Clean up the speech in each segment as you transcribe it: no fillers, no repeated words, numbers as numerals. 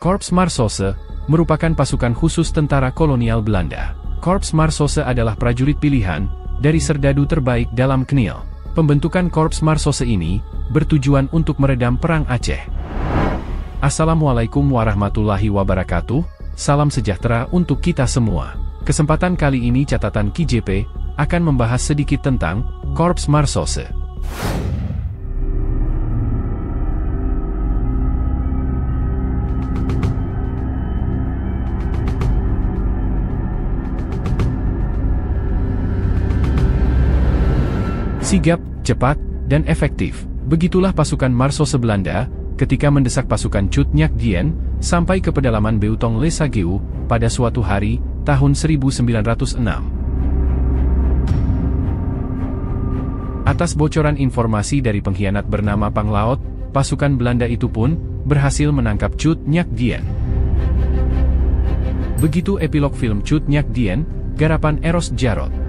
Korps Marseille merupakan pasukan khusus tentara kolonial Belanda. Korps Marseille adalah prajurit pilihan dari serdadu terbaik dalam KNIL. Pembentukan Korps Marseille ini bertujuan untuk meredam Perang Aceh. Assalamualaikum warahmatullahi wabarakatuh, salam sejahtera untuk kita semua. Kesempatan kali ini catatan KJP akan membahas sedikit tentang Korps Marseille. Sigap, cepat, dan efektif. Begitulah pasukan Marseille Belanda ketika mendesak pasukan Cut Nyak Dien sampai ke pedalaman Beutong Le Sageu pada suatu hari tahun 1906. Atas bocoran informasi dari pengkhianat bernama Panglaut, pasukan Belanda itu pun berhasil menangkap Cut Nyak Dien. Begitu epilog film Cut Nyak Dien, garapan Eros Djarot.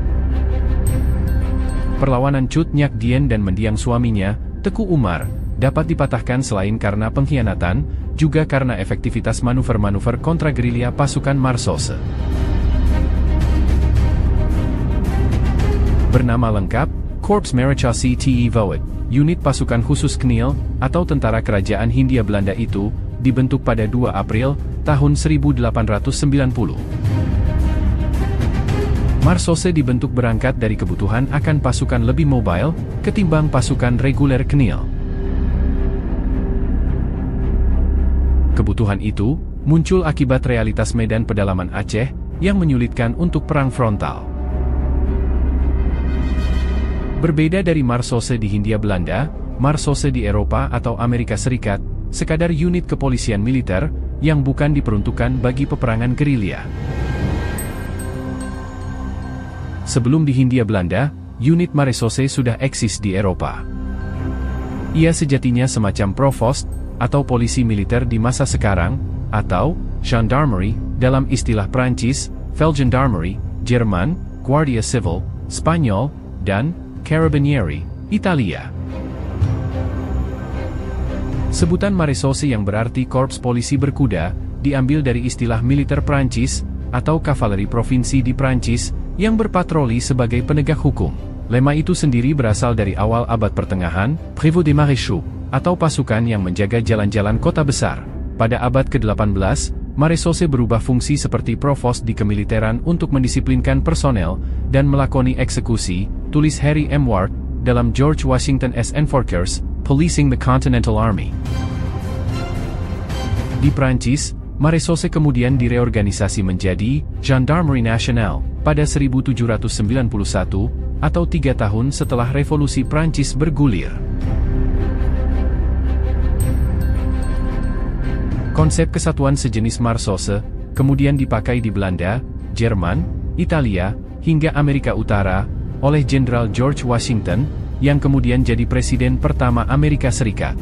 Perlawanan Cut Nyak Dien dan mendiang suaminya, Teku Umar, dapat dipatahkan selain karena pengkhianatan, juga karena efektivitas manuver-manuver kontra-gerilya pasukan Marseille. Bernama lengkap, Korps Marechaussee te Voet, unit pasukan khusus KNIL, atau Tentara Kerajaan Hindia Belanda itu, dibentuk pada 2 April, tahun 1890. Marseille dibentuk berangkat dari kebutuhan akan pasukan lebih mobile, ketimbang pasukan reguler KNIL. Kebutuhan itu muncul akibat realitas medan pedalaman Aceh yang menyulitkan untuk perang frontal. Berbeda dari Marseille di Hindia Belanda, Marseille di Eropa atau Amerika Serikat, sekadar unit kepolisian militer yang bukan diperuntukkan bagi peperangan gerilya. Sebelum di Hindia Belanda, unit Marseille sudah eksis di Eropa. Ia sejatinya semacam provost, atau polisi militer di masa sekarang, atau gendarmerie, dalam istilah Prancis, Feldgendarmerie, Jerman, Guardia Civil, Spanyol, dan Carabinieri, Italia. Sebutan Marseille yang berarti Korps Polisi Berkuda, diambil dari istilah militer Prancis, atau kavaleri provinsi di Prancis, yang berpatroli sebagai penegak hukum. Lema itu sendiri berasal dari awal abad pertengahan, Prévôt des Maréchaux, atau pasukan yang menjaga jalan-jalan kota besar. Pada abad ke-18, Marseille berubah fungsi seperti provost di kemiliteran untuk mendisiplinkan personel, dan melakoni eksekusi, tulis Harry M. Ward, dalam George Washington S. Enforcers, Policing the Continental Army. Di Prancis, Marseille kemudian direorganisasi menjadi Gendarmerie Nationale pada 1791, atau 3 tahun setelah Revolusi Prancis bergulir. Konsep kesatuan sejenis Marseille kemudian dipakai di Belanda, Jerman, Italia, hingga Amerika Utara oleh Jenderal George Washington, yang kemudian jadi Presiden pertama Amerika Serikat.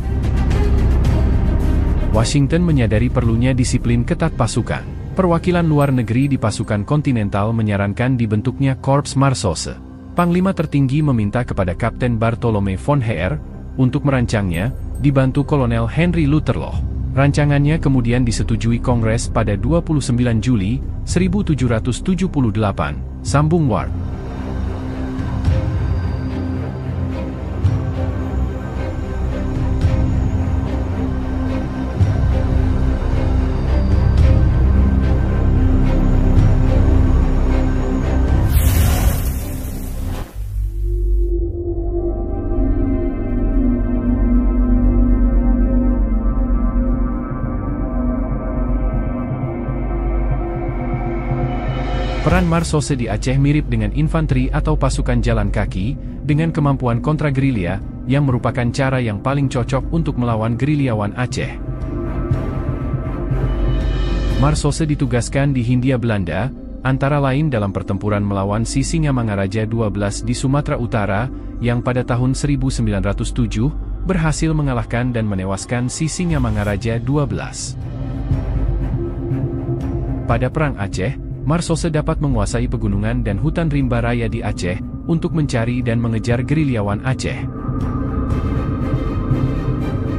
Washington menyadari perlunya disiplin ketat pasukan. Perwakilan luar negeri di pasukan kontinental menyarankan dibentuknya Korps Marseille. Panglima tertinggi meminta kepada Kapten Bartolome von Heer untuk merancangnya, dibantu Kolonel Henry Lutherloh. Rancangannya kemudian disetujui Kongres pada 29 Juli 1778, sambung Ward. Peran Marseille di Aceh mirip dengan infanteri atau pasukan jalan kaki, dengan kemampuan kontra-gerilya, yang merupakan cara yang paling cocok untuk melawan gerilyawan Aceh. Marseille ditugaskan di Hindia Belanda, antara lain dalam pertempuran melawan si Singamangaraja 12 di Sumatera Utara, yang pada tahun 1907, berhasil mengalahkan dan menewaskan si Singamangaraja 12. Pada Perang Aceh, Marseille dapat menguasai pegunungan dan hutan rimba raya di Aceh, untuk mencari dan mengejar gerilyawan Aceh.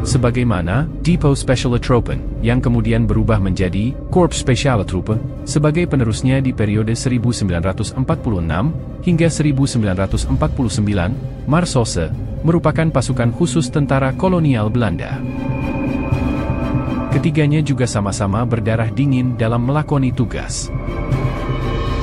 sebagaimana Depot Specialtroepen, yang kemudian berubah menjadi Korps Spezialtroepen, sebagai penerusnya di periode 1946 hingga 1949, Marseille merupakan pasukan khusus tentara kolonial Belanda. Ketiganya juga sama-sama berdarah dingin dalam melakoni tugas.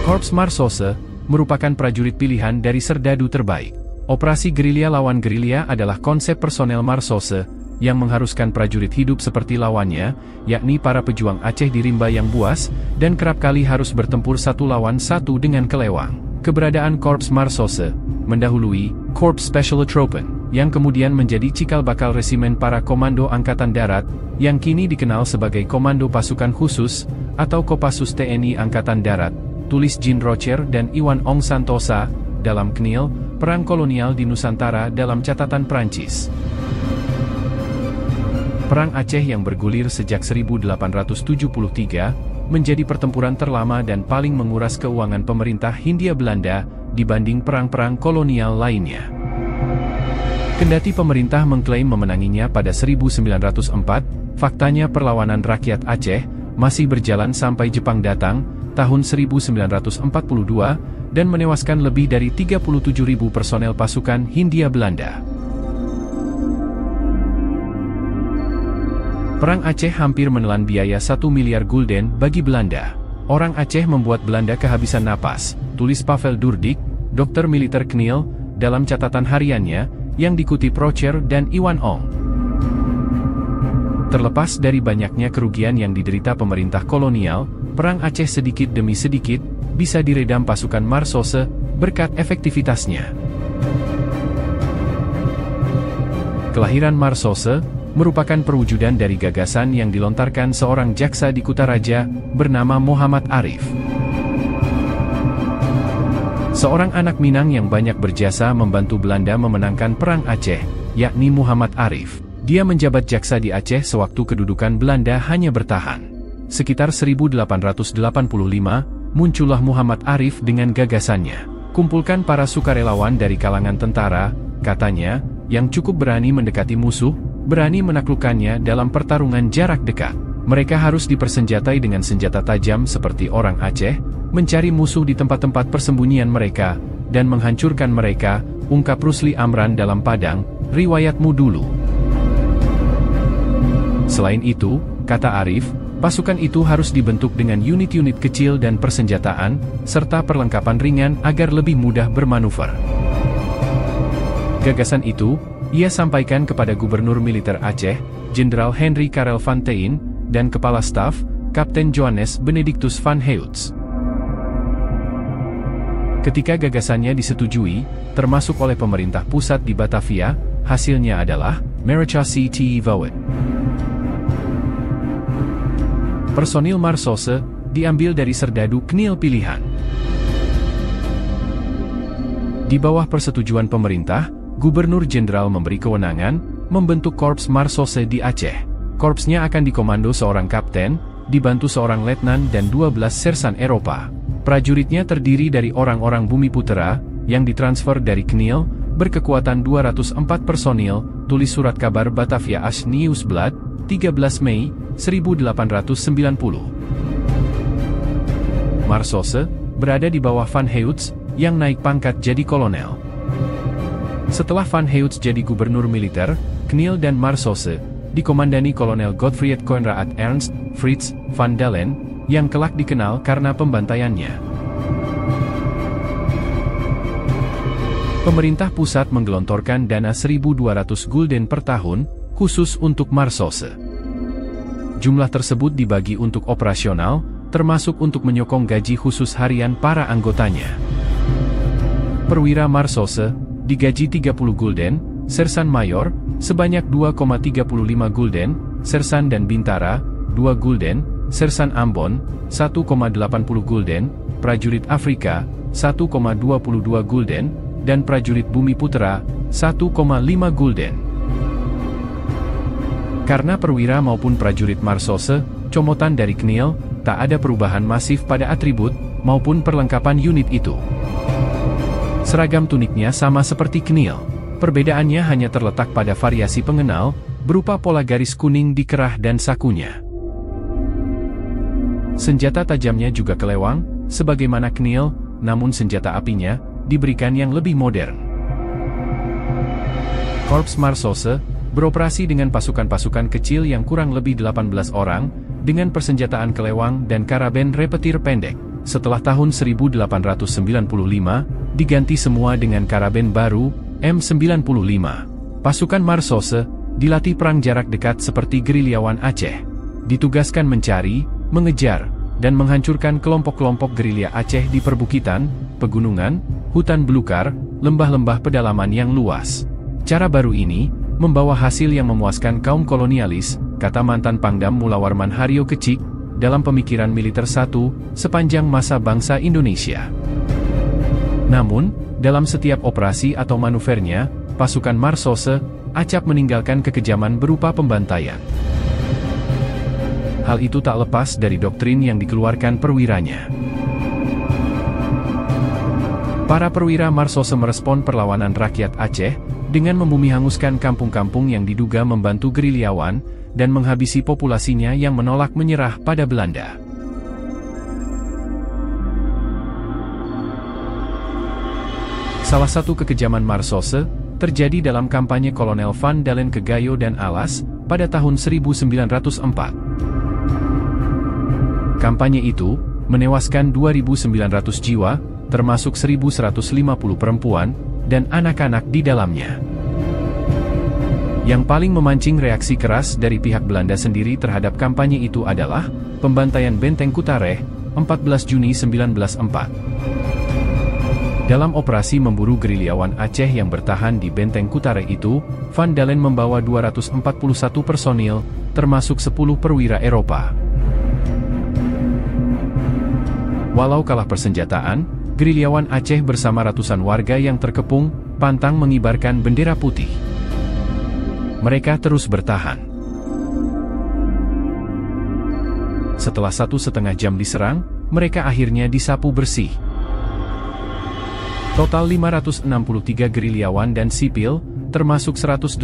Korps Marseille merupakan prajurit pilihan dari serdadu terbaik. Operasi gerilya lawan gerilya adalah konsep personel Marseille yang mengharuskan prajurit hidup seperti lawannya, yakni para pejuang Aceh di rimba yang buas, dan kerap kali harus bertempur satu lawan satu dengan kelewang. Keberadaan Korps Marseille mendahului Korps Spezialtroepen, yang kemudian menjadi cikal bakal resimen para komando Angkatan Darat, yang kini dikenal sebagai Komando Pasukan Khusus, atau Kopassus TNI Angkatan Darat, tulis Jean Rocher dan Iwan Ong Santosa, dalam KNIL, Perang Kolonial di Nusantara dalam catatan Prancis. Perang Aceh yang bergulir sejak 1873, menjadi pertempuran terlama dan paling menguras keuangan pemerintah Hindia Belanda, dibanding perang-perang kolonial lainnya. Kendati pemerintah mengklaim memenanginya pada 1904, faktanya perlawanan rakyat Aceh masih berjalan sampai Jepang datang, tahun 1942, dan menewaskan lebih dari 37.000 personel pasukan Hindia Belanda. Perang Aceh hampir menelan biaya 1 miliar gulden bagi Belanda. Orang Aceh membuat Belanda kehabisan napas, tulis Pavel Durdik, dokter militer KNIL, dalam catatan hariannya, yang dikutip Rocher dan Iwan Ong. Terlepas dari banyaknya kerugian yang diderita pemerintah kolonial, Perang Aceh sedikit demi sedikit bisa diredam pasukan Marseille berkat efektivitasnya. Kelahiran Marseille merupakan perwujudan dari gagasan yang dilontarkan seorang jaksa di Kutaraja bernama Muhammad Arif. Seorang anak Minang yang banyak berjasa membantu Belanda memenangkan Perang Aceh, yakni Muhammad Arif. Dia menjabat jaksa di Aceh sewaktu kedudukan Belanda hanya bertahan. Sekitar 1885, muncullah Muhammad Arif dengan gagasannya. Kumpulkan para sukarelawan dari kalangan tentara, katanya, yang cukup berani mendekati musuh, berani menaklukkannya dalam pertarungan jarak dekat. Mereka harus dipersenjatai dengan senjata tajam seperti orang Aceh, mencari musuh di tempat-tempat persembunyian mereka, dan menghancurkan mereka, ungkap Rusli Amran dalam Padang, riwayatmu dulu. Selain itu, kata Arif, pasukan itu harus dibentuk dengan unit-unit kecil dan persenjataan, serta perlengkapan ringan agar lebih mudah bermanuver. Gagasan itu, ia sampaikan kepada Gubernur Militer Aceh, Jenderal Henry Karel van Teyn, dan Kepala Staf, Kapten Johannes Benedictus van Heutz. Ketika gagasannya disetujui, termasuk oleh pemerintah pusat di Batavia, hasilnya adalah Marechaussee Te Woud. Personil Marseille diambil dari serdadu KNIL pilihan. Di bawah persetujuan pemerintah, Gubernur Jenderal memberi kewenangan membentuk Korps Marseille di Aceh. Korpsnya akan dikomando seorang kapten, dibantu seorang letnan dan 12 sersan Eropa. Prajuritnya terdiri dari orang-orang Bumi Putera, yang ditransfer dari KNIL, berkekuatan 204 personil, tulis surat kabar Batavia Asch Nieuwsblad, 13 Mei, 1890. Marseille berada di bawah Van Heutz, yang naik pangkat jadi kolonel. Setelah Van Heutz jadi gubernur militer, KNIL dan Marseille dikomandani Kolonel Godfried Conrad Ernst Fritz van Dalen, yang kelak dikenal karena pembantaiannya. Pemerintah pusat menggelontorkan dana 1.200 gulden per tahun, khusus untuk Marseille. Jumlah tersebut dibagi untuk operasional, termasuk untuk menyokong gaji khusus harian para anggotanya. Perwira Marseille digaji 30 gulden, sersan mayor, sebanyak 2,35 gulden, sersan dan bintara, 2 gulden, sersan Ambon, 1,80 gulden, prajurit Afrika, 1,22 gulden, dan prajurit Bumi Putera, 1,5 gulden. Karena perwira maupun prajurit Marseille, comotan dari KNIL, tak ada perubahan masif pada atribut, maupun perlengkapan unit itu. Seragam tuniknya sama seperti KNIL. Perbedaannya hanya terletak pada variasi pengenal, berupa pola garis kuning di kerah dan sakunya. Senjata tajamnya juga kelewang, sebagaimana Kniel, namun senjata apinya diberikan yang lebih modern. Korps Marsose beroperasi dengan pasukan-pasukan kecil yang kurang lebih 18 orang, dengan persenjataan kelewang dan karaben repetir pendek. Setelah tahun 1895, diganti semua dengan karaben baru, M95. Pasukan Marsose dilatih perang jarak dekat seperti gerilyawan Aceh. Ditugaskan mencari, mengejar, dan menghancurkan kelompok-kelompok gerilya Aceh di perbukitan, pegunungan, hutan belukar, lembah-lembah pedalaman yang luas. Cara baru ini membawa hasil yang memuaskan kaum kolonialis, kata mantan Pangdam Mulawarman Haryo Kecik, dalam pemikiran militer satu, sepanjang masa bangsa Indonesia. Namun, dalam setiap operasi atau manuvernya, pasukan Marsose acap meninggalkan kekejaman berupa pembantaian. Hal itu tak lepas dari doktrin yang dikeluarkan perwiranya. Para perwira Marsose merespon perlawanan rakyat Aceh dengan membumi hanguskan kampung-kampung yang diduga membantu gerilyawan dan menghabisi populasinya yang menolak menyerah pada Belanda. Salah satu kekejaman Marsose terjadi dalam kampanye Kolonel Van Dalen ke Gayo dan Alas pada tahun 1904. Kampanye itu menewaskan 2.900 jiwa, termasuk 1.150 perempuan dan anak-anak di dalamnya. Yang paling memancing reaksi keras dari pihak Belanda sendiri terhadap kampanye itu adalah pembantaian Benteng Kutareh, 14 Juni 1904. Dalam operasi memburu gerilyawan Aceh yang bertahan di Benteng Kutareh itu, Van Dalen membawa 241 personil, termasuk 10 perwira Eropa. Walau kalah persenjataan, gerilyawan Aceh bersama ratusan warga yang terkepung, pantang mengibarkan bendera putih. Mereka terus bertahan. Setelah 1,5 jam diserang, mereka akhirnya disapu bersih. Total 563 gerilyawan dan sipil, termasuk 189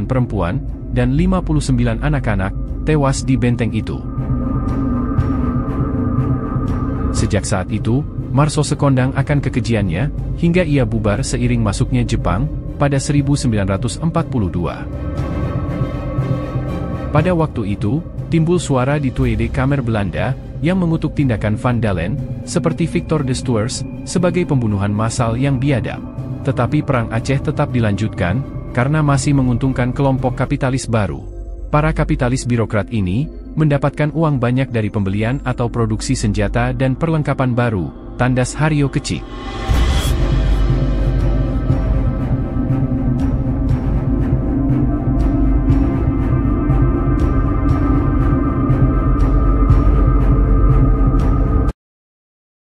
perempuan, dan 59 anak-anak, tewas di benteng itu. Sejak saat itu, Marsose kondang akan kekejiannya, hingga ia bubar seiring masuknya Jepang, pada 1942. Pada waktu itu, timbul suara di Tweede Kamer Belanda, yang mengutuk tindakan Van Dalen, seperti Victor de Stuurs, sebagai pembunuhan massal yang biadab. Tetapi perang Aceh tetap dilanjutkan, karena masih menguntungkan kelompok kapitalis baru. Para kapitalis birokrat ini, mendapatkan uang banyak dari pembelian atau produksi senjata dan perlengkapan baru, tandas Haryo Kecik.